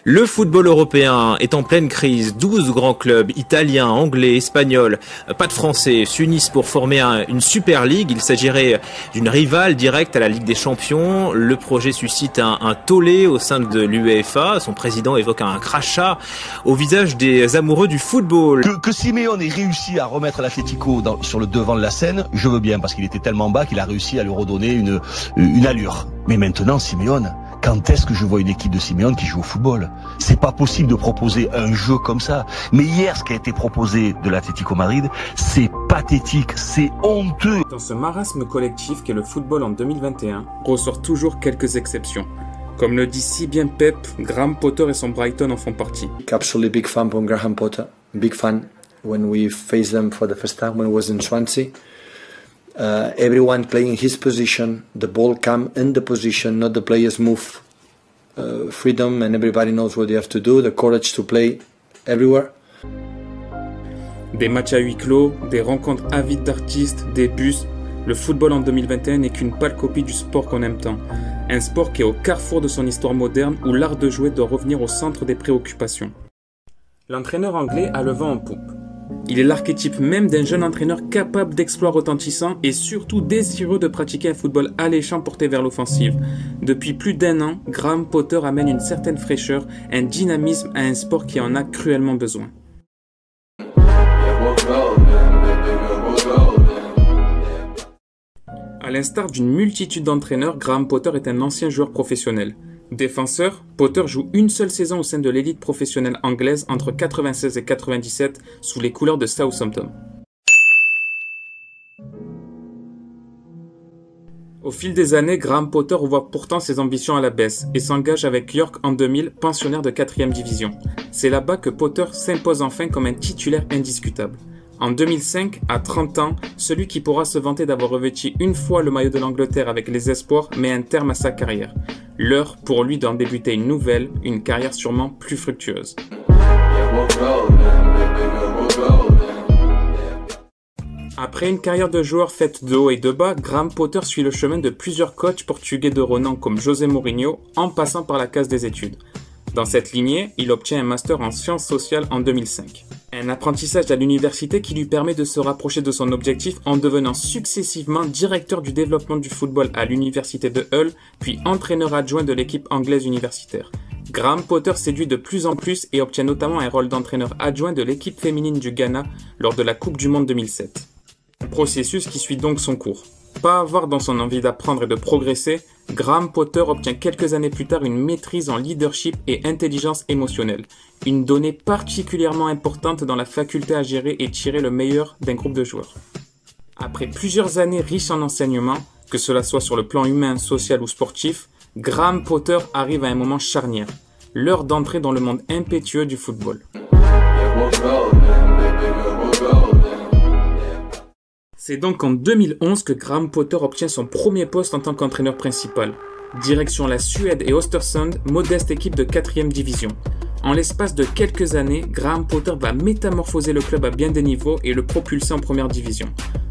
Le football européen est en pleine crise. 12 grands clubs italiens, anglais, espagnols, pas de français, s'unissent pour former une super ligue. Il s'agirait d'une rivale directe à la Ligue des Champions. Le projet suscite un tollé au sein de l'UEFA. Son président évoque un crachat au visage des amoureux du football. Que Simeone ait réussi à remettre l'Atlético sur le devant de la scène, je veux bien, parce qu'il était tellement bas qu'il a réussi à lui redonner une allure. Mais maintenant, Simeone, quand est-ce que je vois une équipe de Simeone qui joue au football? C'est pas possible de proposer un jeu comme ça. Mais hier, ce qui a été proposé de l'Atlético Madrid, c'est pathétique, c'est honteux. Dans ce marasme collectif qu'est le football en 2021, ressort toujours quelques exceptions. Comme le dit si bien Pep, Graham Potter et son Brighton en font partie. Absolutely big fan from Graham Potter. Big fan when we faced them for the first time when I was in Swansea. Everyone playing his position, the ball come in the position, not the players move. Freedom and everybody knows what they have to do, the courage to play everywhere. Des matchs à huis clos, des rencontres avides d'artistes, des bus. Le football en 2021 n'est qu'une pâle copie du sport qu'on aime tant. Un sport qui est au carrefour de son histoire moderne où l'art de jouer doit revenir au centre des préoccupations. L'entraîneur anglais a le vent en poupe. Il est l'archétype même d'un jeune entraîneur capable d'exploits retentissants et surtout désireux de pratiquer un football alléchant porté vers l'offensive. Depuis plus d'1 an, Graham Potter amène une certaine fraîcheur, un dynamisme à un sport qui en a cruellement besoin. À l'instar d'une multitude d'entraîneurs, Graham Potter est un ancien joueur professionnel. Défenseur, Potter joue une seule saison au sein de l'élite professionnelle anglaise entre 96 et 97 sous les couleurs de Southampton. Au fil des années, Graham Potter revoit pourtant ses ambitions à la baisse et s'engage avec York en 2000, pensionnaire de 4e division. C'est là-bas que Potter s'impose enfin comme un titulaire indiscutable. En 2005, à 30 ans, celui qui pourra se vanter d'avoir revêtu une fois le maillot de l'Angleterre avec les espoirs met un terme à sa carrière. L'heure pour lui d'en débuter une nouvelle, une carrière sûrement plus fructueuse. Après une carrière de joueur faite de haut et de bas, Graham Potter suit le chemin de plusieurs coachs portugais de renom comme José Mourinho, en passant par la case des études. Dans cette lignée, il obtient un master en sciences sociales en 2005. Un apprentissage à l'université qui lui permet de se rapprocher de son objectif en devenant successivement directeur du développement du football à l'université de Hull, puis entraîneur adjoint de l'équipe anglaise universitaire. Graham Potter séduit de plus en plus et obtient notamment un rôle d'entraîneur adjoint de l'équipe féminine du Ghana lors de la Coupe du Monde 2007. Un processus qui suit donc son cours. Pas avare dans son envie d'apprendre et de progresser, Graham Potter obtient quelques années plus tard une maîtrise en leadership et intelligence émotionnelle, une donnée particulièrement importante dans la faculté à gérer et tirer le meilleur d'un groupe de joueurs. Après plusieurs années riches en enseignements, que cela soit sur le plan humain, social ou sportif, Graham Potter arrive à un moment charnière, l'heure d'entrer dans le monde impétueux du football. C'est donc en 2011 que Graham Potter obtient son premier poste en tant qu'entraîneur principal. Direction la Suède et Östersund, modeste équipe de 4e division. En l'espace de quelques années, Graham Potter va métamorphoser le club à bien des niveaux et le propulser en première division.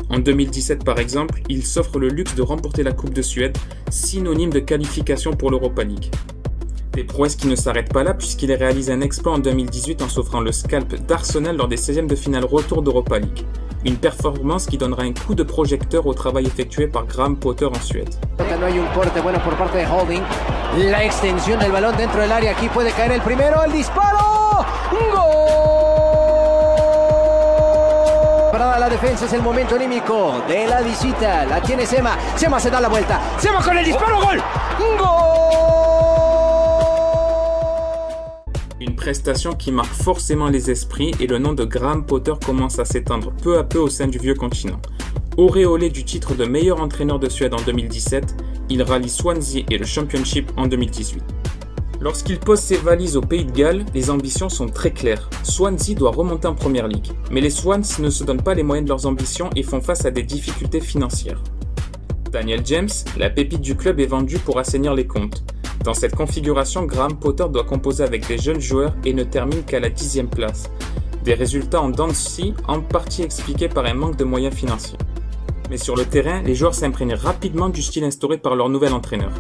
En 2017 par exemple, il s'offre le luxe de remporter la Coupe de Suède, synonyme de qualification pour l'Europa League. Des prouesses qui ne s'arrêtent pas là puisqu'il réalise un exploit en 2018 en s'offrant le scalp d'Arsenal lors des 16e de finale retour d'Europa League. Une performance qui donnera un coup de projecteur au travail effectué par Graham Potter en Suède. No hay un corte bueno por parte de Holding. La extensión del balón dentro del área. Aquí puede caer el primero. El disparo. ¡Gol! Parada la defensa. Es el momento anímico de la visita. La tiene Sema. Sema se da la vuelta. Sema con el disparo. ¡Gol! ¡Gol! Une prestation qui marque forcément les esprits et le nom de Graham Potter commence à s'étendre peu à peu au sein du vieux continent. Auréolé du titre de meilleur entraîneur de Suède en 2017, il rallie Swansea et le Championship en 2018. Lorsqu'il pose ses valises au Pays de Galles, les ambitions sont très claires. Swansea doit remonter en Première Ligue, mais les Swans ne se donnent pas les moyens de leurs ambitions et font face à des difficultés financières. Daniel James, la pépite du club, est vendu pour assainir les comptes. Dans cette configuration, Graham Potter doit composer avec des jeunes joueurs et ne termine qu'à la 10e place. Des résultats en dents de scie, en partie expliqués par un manque de moyens financiers. Mais sur le terrain, les joueurs s'imprègnent rapidement du style instauré par leur nouvel entraîneur.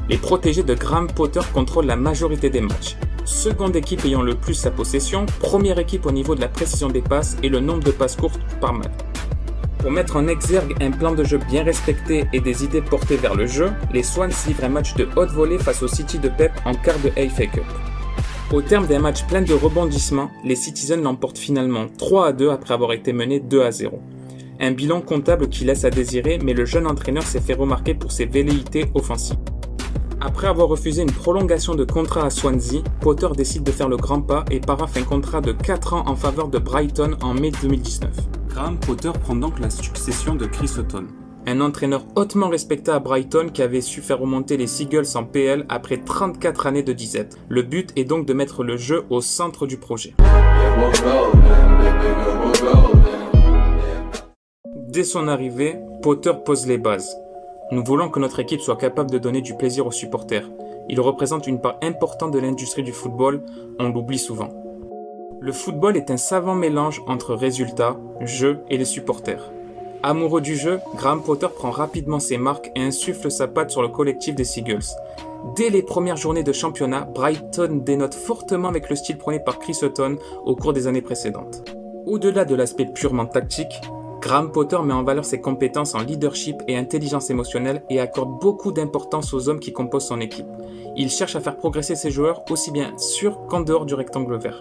Les protégés de Graham Potter contrôlent la majorité des matchs. Seconde équipe ayant le plus la possession, première équipe au niveau de la précision des passes et le nombre de passes courtes par match. Pour mettre en exergue un plan de jeu bien respecté et des idées portées vers le jeu, les Swans livrent un match de haute volée face au City de Pep en quart de FA Cup. Au terme d'un match plein de rebondissements, les Citizens l'emportent finalement 3-2 après avoir été menés 2-0. Un bilan comptable qui laisse à désirer, mais le jeune entraîneur s'est fait remarquer pour ses velléités offensives. Après avoir refusé une prolongation de contrat à Swansea, Potter décide de faire le grand pas et paraphe un contrat de 4 ans en faveur de Brighton en mai 2019. Graham Potter prend donc la succession de Chris Hughton, un entraîneur hautement respecté à Brighton qui avait su faire remonter les Seagulls en PL après 34 années de disette. Le but est donc de mettre le jeu au centre du projet. Dès son arrivée, Potter pose les bases. Nous voulons que notre équipe soit capable de donner du plaisir aux supporters. Il représente une part importante de l'industrie du football, on l'oublie souvent. Le football est un savant mélange entre résultats, jeu et les supporters. Amoureux du jeu, Graham Potter prend rapidement ses marques et insuffle sa patte sur le collectif des Seagulls. Dès les premières journées de championnat, Brighton dénote fortement avec le style prôné par Chris Hughton au cours des années précédentes. Au-delà de l'aspect purement tactique, Graham Potter met en valeur ses compétences en leadership et intelligence émotionnelle et accorde beaucoup d'importance aux hommes qui composent son équipe. Il cherche à faire progresser ses joueurs aussi bien sur qu'en dehors du rectangle vert.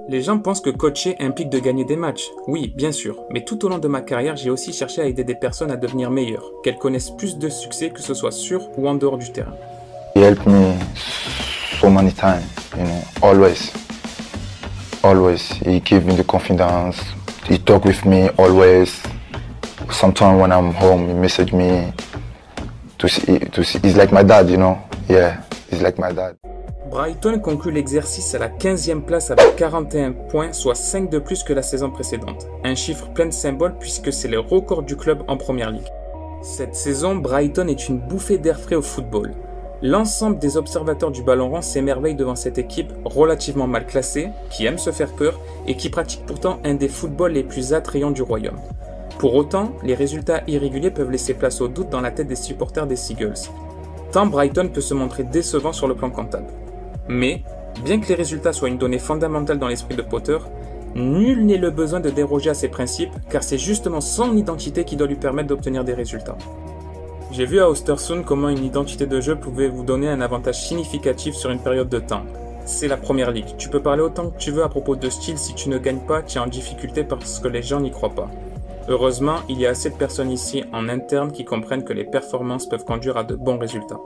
Les gens pensent que coacher implique de gagner des matchs. Oui, bien sûr, mais tout au long de ma carrière, j'ai aussi cherché à aider des personnes à devenir meilleures, qu'elles connaissent plus de succès que ce soit sur ou en dehors du terrain. He helped me so many times, always. He gave me the confidence. He talked with me always. Sometimes when I'm home, he messaged me to see. He's like my dad, Yeah, he's like my dad. Brighton conclut l'exercice à la 15e place avec 41 points, soit 5 de plus que la saison précédente. Un chiffre plein de symboles puisque c'est le record du club en première ligue. Cette saison, Brighton est une bouffée d'air frais au football. L'ensemble des observateurs du ballon rond s'émerveillent devant cette équipe relativement mal classée, qui aime se faire peur et qui pratique pourtant un des footballs les plus attrayants du royaume. Pour autant, les résultats irréguliers peuvent laisser place au doute dans la tête des supporters des Seagulls. Tant Brighton peut se montrer décevant sur le plan comptable. Mais, bien que les résultats soient une donnée fondamentale dans l'esprit de Potter, nul n'est le besoin de déroger à ses principes, car c'est justement son identité qui doit lui permettre d'obtenir des résultats. J'ai vu à Östersund comment une identité de jeu pouvait vous donner un avantage significatif sur une période de temps. C'est la première ligue, tu peux parler autant que tu veux à propos de style, si tu ne gagnes pas, tu es en difficulté parce que les gens n'y croient pas. Heureusement, il y a assez de personnes ici en interne qui comprennent que les performances peuvent conduire à de bons résultats.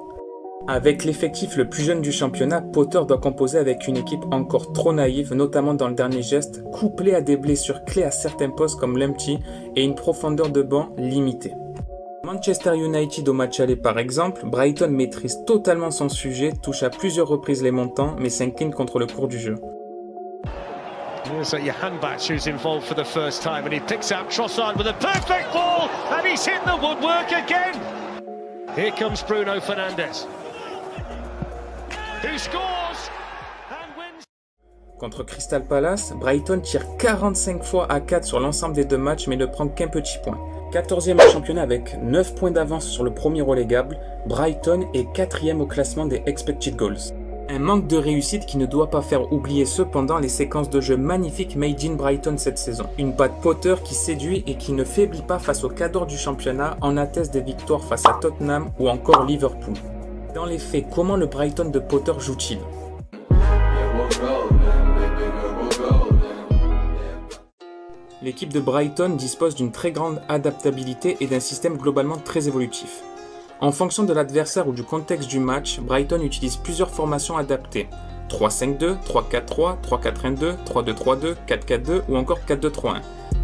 Avec l'effectif le plus jeune du championnat, Potter doit composer avec une équipe encore trop naïve, notamment dans le dernier geste, couplée à des blessures clés à certains postes comme l'empty et une profondeur de banc limitée. Manchester United au match aller par exemple, Brighton maîtrise totalement son sujet, touche à plusieurs reprises les montants, mais s'incline contre le cours du jeu. Also Johanbach who's involved for the first time and he picks out Trossard with a perfect ball and he's hit the woodwork again. Here comes Bruno Fernandes. Who scores and wins. Contre Crystal Palace, Brighton tire 45 fois à 4 sur l'ensemble des deux matchs mais ne prend qu'un petit point. 14e au championnat avec 9 points d'avance sur le premier relégable, Brighton est 4e au classement des expected goals. Un manque de réussite qui ne doit pas faire oublier cependant les séquences de jeu magnifiques made in Brighton cette saison. Une patte Potter qui séduit et qui ne faiblit pas face aux cadors du championnat en atteste des victoires face à Tottenham ou encore Liverpool. Dans les faits, comment le Brighton de Potter joue-t-il ? L'équipe de Brighton dispose d'une très grande adaptabilité et d'un système globalement très évolutif. En fonction de l'adversaire ou du contexte du match, Brighton utilise plusieurs formations adaptées. 3-5-2, 3-4-3, 3-4-1-2, 3-2-3-2, 4-4-2 ou encore 4-2-3-1.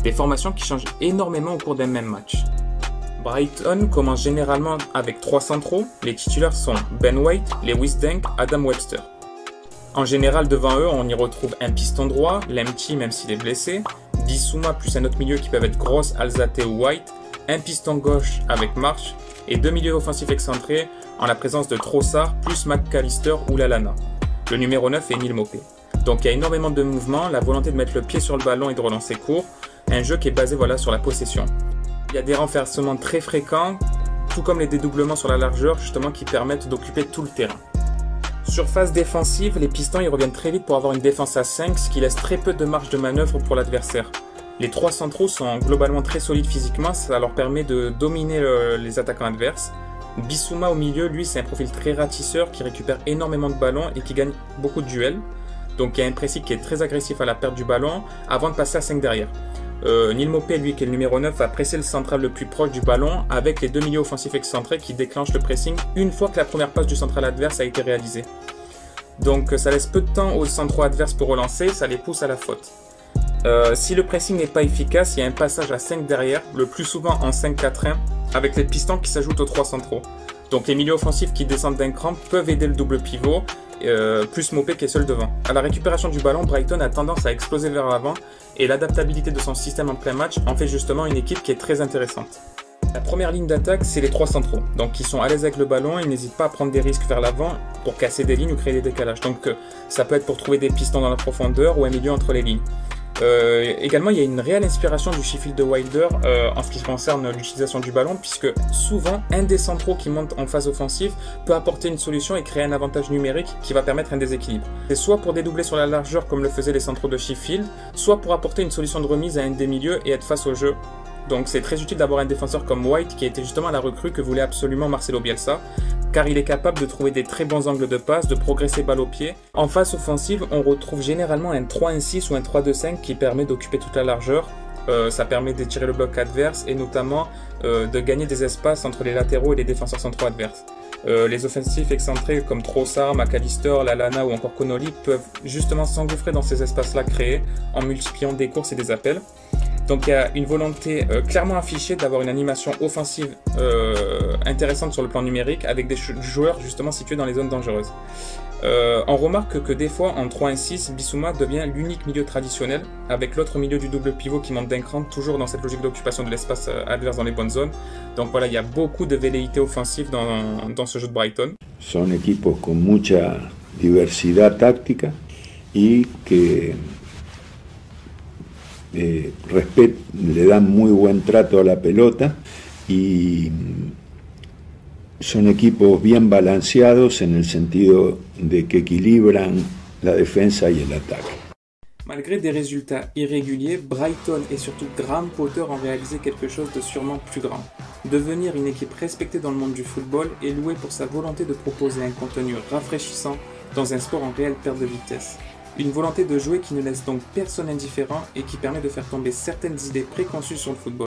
Des formations qui changent énormément au cours d'un même match. Brighton commence généralement avec 3 centraux. Les titulaires sont Ben White, Lewis Dunk, Adam Webster. En général, devant eux, on y retrouve un piston droit, l'empty même s'il est blessé, Bissouma plus un autre milieu qui peuvent être Gross, Alzate ou White, un piston gauche avec March, et 2 milieux offensifs excentrés en la présence de Trossard plus McAllister ou Lallana. Le numéro 9 est Neal Maupay. Donc il y a énormément de mouvements, la volonté de mettre le pied sur le ballon et de relancer court, un jeu qui est basé sur la possession. Il y a des renversements très fréquents, tout comme les dédoublements sur la largeur justement qui permettent d'occuper tout le terrain. Sur phase défensive, les Pistons ils reviennent très vite pour avoir une défense à 5, ce qui laisse très peu de marge de manœuvre pour l'adversaire. Les trois centraux sont globalement très solides physiquement, ça leur permet de dominer les attaquants adverses. Bissouma au milieu, lui, c'est un profil très ratisseur qui récupère énormément de ballons et qui gagne beaucoup de duels. Donc il y a un pressing qui est très agressif à la perte du ballon avant de passer à 5 derrière. Neil Maupay, lui, qui est le numéro 9, va presser le central le plus proche du ballon avec les deux milieux offensifs excentrés qui déclenchent le pressing une fois que la première passe du central adverse a été réalisée. Donc ça laisse peu de temps aux centraux adverses pour relancer, ça les pousse à la faute. Si le pressing n'est pas efficace, il y a un passage à 5 derrière, le plus souvent en 5-4-1, avec les Pistons qui s'ajoutent aux 3 centraux. Donc les milieux offensifs qui descendent d'un cran peuvent aider le double pivot, plus Maupay qui est seul devant. À la récupération du ballon, Brighton a tendance à exploser vers l'avant, et l'adaptabilité de son système en plein match en fait justement une équipe qui est très intéressante. La première ligne d'attaque, c'est les 3 centraux, donc ils sont à l'aise avec le ballon, ils n'hésitent pas à prendre des risques vers l'avant pour casser des lignes ou créer des décalages. Donc ça peut être pour trouver des pistons dans la profondeur ou un milieu entre les lignes. Également, il y a une réelle inspiration du Sheffield de Wilder en ce qui concerne l'utilisation du ballon, puisque souvent, un des centraux qui monte en phase offensive peut apporter une solution et créer un avantage numérique qui va permettre un déséquilibre. C'est soit pour dédoubler sur la largeur comme le faisaient les centraux de Sheffield, soit pour apporter une solution de remise à un des milieux et être face au jeu. Donc c'est très utile d'avoir un défenseur comme White qui était justement la recrue que voulait absolument Marcelo Bielsa, car il est capable de trouver des très bons angles de passe, de progresser balle au pied. En phase offensive, on retrouve généralement un 3-1-6 ou un 3-2-5 qui permet d'occuper toute la largeur. Ça permet d'étirer le bloc adverse et notamment de gagner des espaces entre les latéraux et les défenseurs centraux adverses. Les offensifs excentrés comme Trossard, McAllister, Lallana ou encore Connolly peuvent justement s'engouffrer dans ces espaces-là créés en multipliant des courses et des appels. Donc il y a une volonté clairement affichée d'avoir une animation offensive intéressante sur le plan numérique avec des joueurs justement situés dans les zones dangereuses. On remarque que des fois en 3-1-6, Bissouma devient l'unique milieu traditionnel avec l'autre milieu du double pivot qui monte d'un cran, toujours dans cette logique d'occupation de l'espace adverse dans les bonnes zones. Donc voilà, il y a beaucoup de velléité offensive dans ce jeu de Brighton. Son equipos con mucha diversidad táctica y que le dan muy buen trato a la pelota y son equipos bien balanceados en el sentido de que equilibran la defensa y el ataque. Malgré des résultats irréguliers, Brighton et surtout Graham Potter ont réalisé quelque chose de sûrement plus grand. Devenir une équipe respectée dans le monde du football et louée pour sa volonté de proposer un contenu rafraîchissant dans un sport en réelle perte de vitesse. Une volonté de jouer qui ne laisse donc personne indifférent et qui permet de faire tomber certaines idées préconçues sur le football.